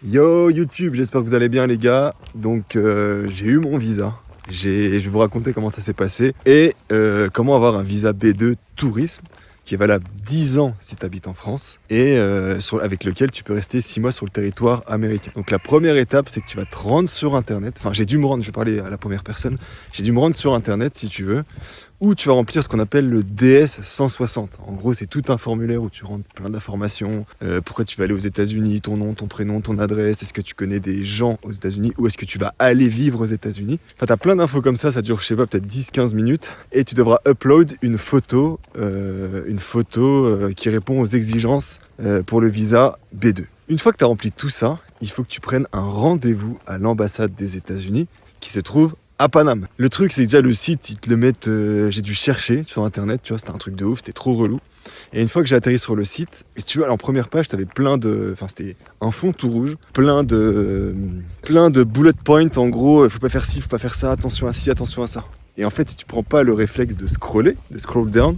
Yo YouTube, j'espère que vous allez bien les gars. Donc j'ai eu mon visa. Je vais vous raconter comment ça s'est passé et comment avoir un visa B2 tourisme qui est valable 10 ans si tu habites en France et avec lequel tu peux rester 6 mois sur le territoire américain. Donc la première étape, c'est que tu vas te rendre sur internet. Enfin, j'ai dû me rendre, je vais parler à la première personne. J'ai dû me rendre sur internet si tu veux, où tu vas remplir ce qu'on appelle le DS 160. En gros, c'est tout un formulaire où tu rentres plein d'informations. Pourquoi tu vas aller aux États-Unis, ton nom, ton prénom, ton adresse, est-ce que tu connais des gens aux États-Unis ou est-ce que tu vas aller vivre aux États-Unis. Enfin, tu as plein d'infos comme ça dure, je sais pas, peut-être 10-15 minutes. Et tu devras upload une photo qui répond aux exigences pour le visa B2. Une fois que tu as rempli tout ça, il faut que tu prennes un rendez-vous à l'ambassade des États-Unis qui se trouve à Paname. Le truc, c'est que déjà le site, ils te le mettent. J'ai dû chercher sur internet, tu vois, c'était un truc de ouf, c'était trop relou. Et une fois que j'ai atterri sur le site, et si tu vois, en première page, t'avais c'était un fond tout rouge, plein de bullet points. En gros, faut pas faire ci, faut pas faire ça, attention à ci, attention à ça. Et en fait, si tu prends pas le réflexe de scroll down,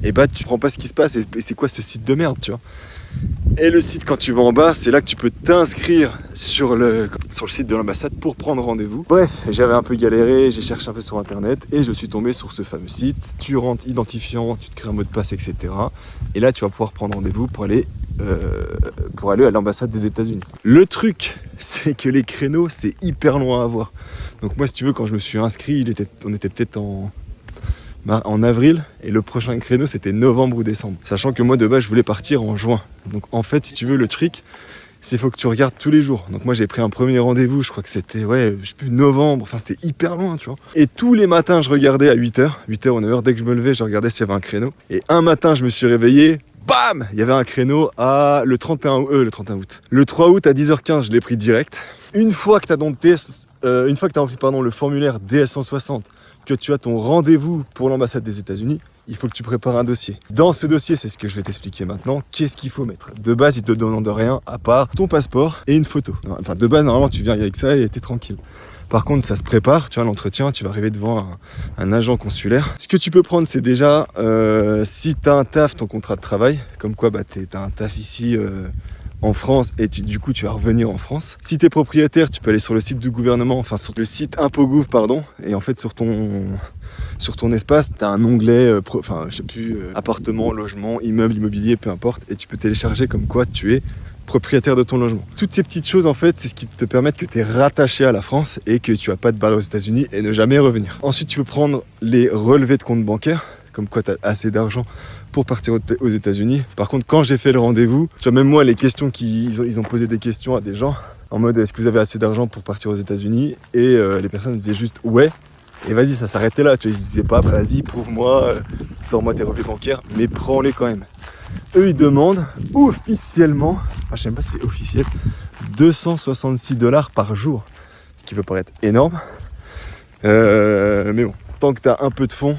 et bah tu prends pas ce qui se passe. Et c'est quoi ce site de merde, tu vois. Et le site, quand tu vas en bas, c'est là que tu peux t'inscrire sur le site de l'ambassade pour prendre rendez-vous. Bref, j'avais un peu galéré, j'ai cherché un peu sur internet et je suis tombé sur ce fameux site. Tu rentres identifiant, tu te crées un mot de passe, etc. Et là, tu vas pouvoir prendre rendez-vous pour aller à l'ambassade des États-Unis. Le truc, c'est que les créneaux, c'est hyper loin à avoir. Donc moi, si tu veux, quand je me suis inscrit, on était peut-être en avril, et le prochain créneau c'était novembre ou décembre. Sachant que moi de base je voulais partir en juin. Donc en fait, si tu veux, le trick, c'est qu'il faut que tu regardes tous les jours. Donc moi j'ai pris un premier rendez-vous, je crois que c'était novembre, enfin c'était hyper loin, tu vois. Et tous les matins je regardais à 8h ou 9h, dès que je me levais, je regardais s'il y avait un créneau. Et un matin je me suis réveillé, bam, il y avait un créneau le 3 août à 10h15, je l'ai pris direct. Une fois que tu as rempli le formulaire DS 160, que tu as ton rendez-vous pour l'ambassade des États-Unis, il faut que tu prépares un dossier. Dans ce dossier, c'est ce que je vais t'expliquer maintenant, qu'est-ce qu'il faut mettre. De base, il te demande rien à part ton passeport et une photo. Enfin, de base, normalement, tu viens avec ça et t'es tranquille. Par contre, ça se prépare, tu vois, l'entretien, tu vas arriver devant un agent consulaire. Ce que tu peux prendre, c'est déjà, si tu as un taf, ton contrat de travail, comme quoi tu as un taf ici en France et du coup tu vas revenir en France. Si tu es propriétaire, tu peux aller sur le site du gouvernement, enfin sur le site ImpôGouv, et en fait sur ton espace, tu as un onglet, appartement, logement, immeuble, immobilier, peu importe, et tu peux télécharger comme quoi tu es propriétaire de ton logement. Toutes ces petites choses, en fait, c'est ce qui te permet que tu es rattaché à la France et que tu vas pas te barrer aux États-Unis et ne jamais revenir. Ensuite, tu peux prendre les relevés de compte bancaire, comme quoi tu as assez d'argent pour partir aux États-Unis. Par contre, quand j'ai fait le rendez-vous, tu vois, même moi, les questions ils ont posé des questions à des gens en mode est-ce que vous avez assez d'argent pour partir aux États-Unis, et les personnes disaient juste ouais. Et vas-y, ça s'arrêtait là. Tu vois, ils disaient pas vas-y, prouve-moi, sors-moi tes relevés bancaires, mais prends-les quand même. Eux, ils demandent officiellement, je sais même pas si c'est officiel, $266 par jour, ce qui peut paraître énorme. Mais bon, tant que tu as un peu de fonds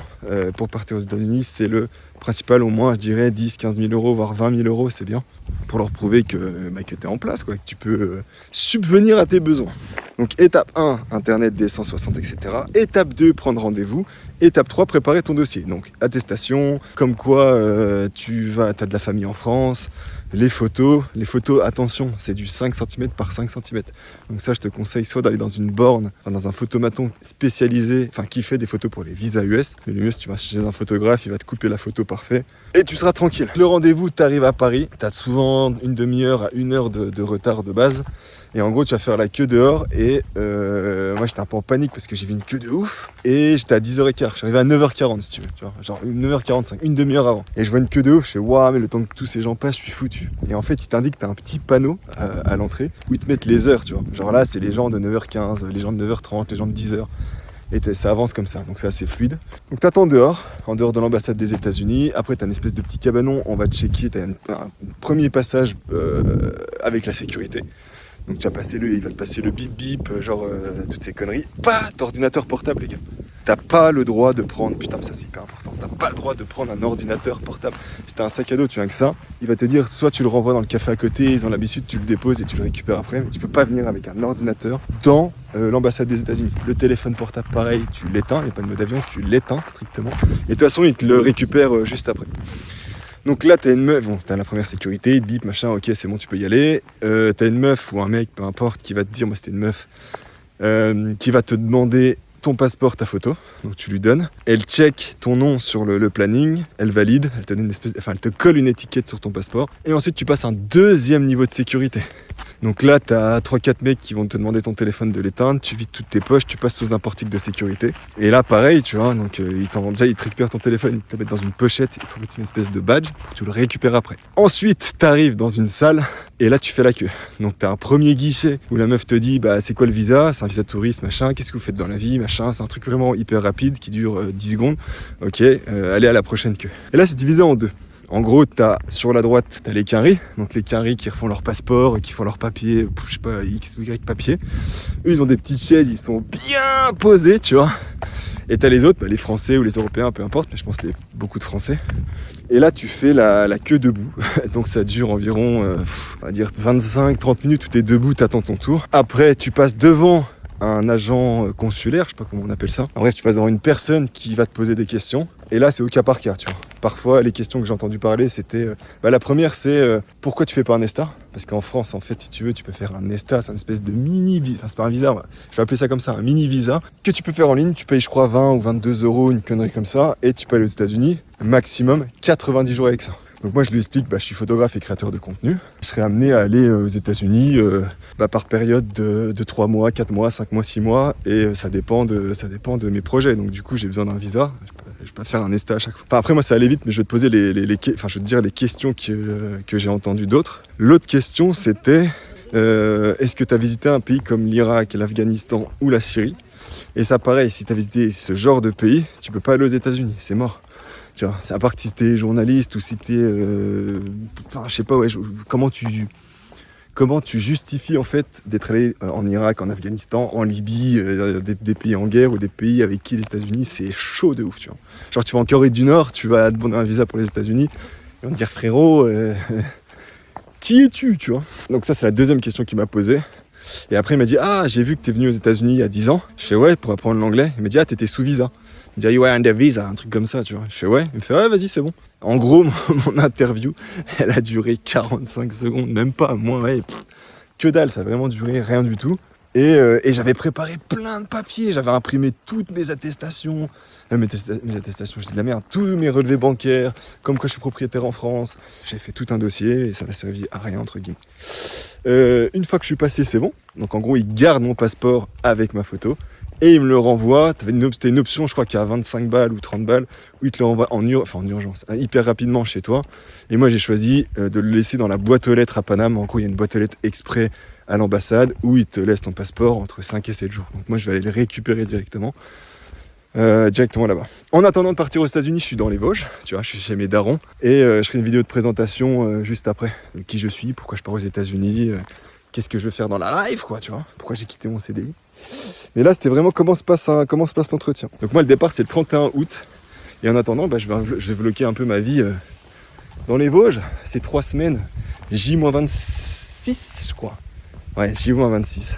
pour partir aux États-Unis, c'est le principal. Au moins, je dirais 10-15 000 euros, voire 20 000 euros, c'est bien, pour leur prouver que tu es en place, quoi, que tu peux subvenir à tes besoins. Donc étape 1, internet des 160, etc. Étape 2, prendre rendez-vous. Étape 3, préparer ton dossier. Donc attestation, comme quoi tu as de la famille en France. Les photos, attention, c'est du 5 cm par 5 cm. Donc ça, je te conseille soit d'aller dans une borne, dans un photomaton spécialisé, qui fait des photos pour les visas US. Mais le mieux, si tu vas chez un photographe, il va te couper la photo parfait et tu seras tranquille. Le rendez-vous, tu arrives à Paris, tu as souvent une demi-heure à 1 heure de retard de base. Et en gros, tu vas faire la queue dehors. Et moi, j'étais un peu en panique parce que j'ai vu une queue de ouf. Et j'étais à 10h15. Je suis arrivé à 9h40, si tu veux. Tu vois, genre 9h45, une demi-heure avant. Et je vois une queue de ouf. Je fais waouh, mais le temps que tous ces gens passent, je suis foutu. Et en fait, ils t'indiquent, t'as un petit panneau à l'entrée où ils te mettent les heures, tu vois. Genre là, c'est les gens de 9h15, les gens de 9h30, les gens de 10h. Et ça avance comme ça, donc c'est assez fluide. Donc t'attends en dehors de l'ambassade des États-Unis. Après t'as une espèce de petit cabanon, on va te checker, t'as un premier passage avec la sécurité. Donc il va te passer le bip bip, toutes ces conneries. Pas d'ordinateur portable, les gars. T'as pas le droit de prendre, putain ça c'est hyper important, t'as pas le droit de prendre un ordinateur portable. Si t'as un sac à dos, tu viens que ça, il va te dire soit tu le renvoies dans le café à côté, ils ont l'habitude, tu le déposes et tu le récupères après, mais tu peux pas venir avec un ordinateur dans l'ambassade des États-Unis. Le téléphone portable pareil, tu l'éteins, il n'y a pas de mode avion, tu l'éteins strictement. Et de toute façon, ils te le récupèrent juste après. Donc là, t'as une meuf, bon, t'as la première sécurité, bip, machin, ok, c'est bon, tu peux y aller. T'as une meuf ou un mec, peu importe, qui va te dire, moi c'était une meuf, qui va te demander ton passeport, ta photo, donc tu lui donnes. Elle check ton nom sur le planning, elle valide, elle te donne elle te colle une étiquette sur ton passeport. Et ensuite, tu passes un deuxième niveau de sécurité. Donc là, tu as 3-4 mecs qui vont te demander ton téléphone de l'éteindre, tu vides toutes tes poches, tu passes sous un portique de sécurité. Et là, pareil, tu vois, donc ils te récupèrent ton téléphone, ils te le mettent dans une pochette, ils te mettent une espèce de badge pour que tu le récupères après. Ensuite, tu arrives dans une salle et là, tu fais la queue. Donc tu as un premier guichet où la meuf te dit, bah c'est quoi le visa? C'est un visa touriste, machin, qu'est-ce que vous faites dans la vie, machin. C'est un truc vraiment hyper rapide qui dure 10 secondes. Ok, allez à la prochaine queue. Et là, c'est divisé en deux. En gros, sur la droite, t'as les quinries, donc les quinries qui refont leur passeport, qui font leur papier, je sais pas, X ou Y papier. Eux, ils ont des petites chaises, ils sont bien posés, tu vois. Et t'as les autres, les Français ou les Européens, peu importe, mais je pense qu'il y a beaucoup de Français. Et là, tu fais la queue debout. Donc ça dure environ, on va dire 25-30 minutes où t'es debout, t'attends ton tour. Après, tu passes devant un agent consulaire, je sais pas comment on appelle ça. En bref, tu passes devant une personne qui va te poser des questions. Et là, c'est au cas par cas, tu vois. Parfois, les questions que j'ai entendu parler, c'était... la première, c'est pourquoi tu fais pas un ESTA? Parce qu'en France, en fait, si tu veux, tu peux faire un ESTA, c'est une espèce de mini-visa. Enfin, c'est pas un visa, je vais appeler ça comme ça, un mini-visa, que tu peux faire en ligne. Tu payes, je crois, 20 ou 22 euros, une connerie comme ça, et tu peux aller aux États-Unis, maximum 90 jours avec ça. Donc moi je lui explique, je suis photographe et créateur de contenu. Je serais amené à aller aux États-Unis par période de 3 mois, 4 mois, 5 mois, 6 mois, et ça dépend de mes projets. Donc du coup j'ai besoin d'un visa. Je vais pas faire un ESTA à chaque fois. Enfin, après moi ça allait vite, mais je vais te poser je vais te dire les questions que j'ai entendues d'autres. L'autre question c'était est-ce que tu as visité un pays comme l'Irak, l'Afghanistan ou la Syrie? Et ça pareil, si tu as visité ce genre de pays, tu peux pas aller aux États-Unis, c'est mort. Tu vois, c'est à part que si t'es journaliste ou si t'es... je sais pas, comment tu justifies en fait d'être allé en Irak, en Afghanistan, en Libye, des pays en guerre ou des pays avec qui les États-Unis c'est chaud de ouf, tu vois. Genre tu vas en Corée du Nord, tu vas demander un visa pour les États-Unis, ils vont te dire frérot, qui es-tu, tu vois. Donc ça c'est la deuxième question qu'il m'a posée. Et après il m'a dit j'ai vu que t'es venu aux États-Unis il y a 10 ans. Je fais ouais, pour apprendre l'anglais. Il m'a dit t'étais sous visa. Il me dit ouais, under visa, un truc comme ça, tu vois. Je fais ouais. Il me fait ouais, vas-y, c'est bon. En gros, mon interview, elle a duré 45 secondes, même pas, moins, ouais. Que dalle, ça a vraiment duré rien du tout. Et j'avais préparé plein de papiers. J'avais imprimé toutes mes attestations. Mes attestations, je dis de la merde. Tous mes relevés bancaires, comme quoi je suis propriétaire en France. J'ai fait tout un dossier et ça n'a servi à rien, entre guillemets. Une fois que je suis passé, c'est bon. Donc en gros, ils gardent mon passeport avec ma photo. Et il me le renvoie, c'était une option je crois qui a 25 balles ou 30 balles, où il te le renvoie en urgence, hyper rapidement chez toi. Et moi j'ai choisi de le laisser dans la boîte aux lettres à Paname. En gros il y a une boîte aux lettres exprès à l'ambassade où ils te laissent ton passeport entre 5 et 7 jours. Donc moi je vais aller le récupérer directement là-bas. En attendant de partir aux États-Unis, je suis dans les Vosges, tu vois, je suis chez mes darons. Et je ferai une vidéo de présentation juste après, qui je suis, pourquoi je pars aux États-Unis, qu'est-ce que je veux faire dans la life, quoi, tu vois, pourquoi j'ai quitté mon CDI. Mais là, c'était vraiment comment se passe l'entretien. Donc moi, le départ, c'est le 31 août. Et en attendant, je vais vlogger un peu ma vie dans les Vosges. C'est 3 semaines. J-26, je crois. Ouais, J-26.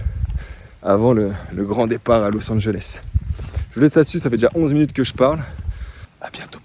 Avant le grand départ à Los Angeles. Je vous laisse là-dessus, ça fait déjà 11 minutes que je parle. À bientôt.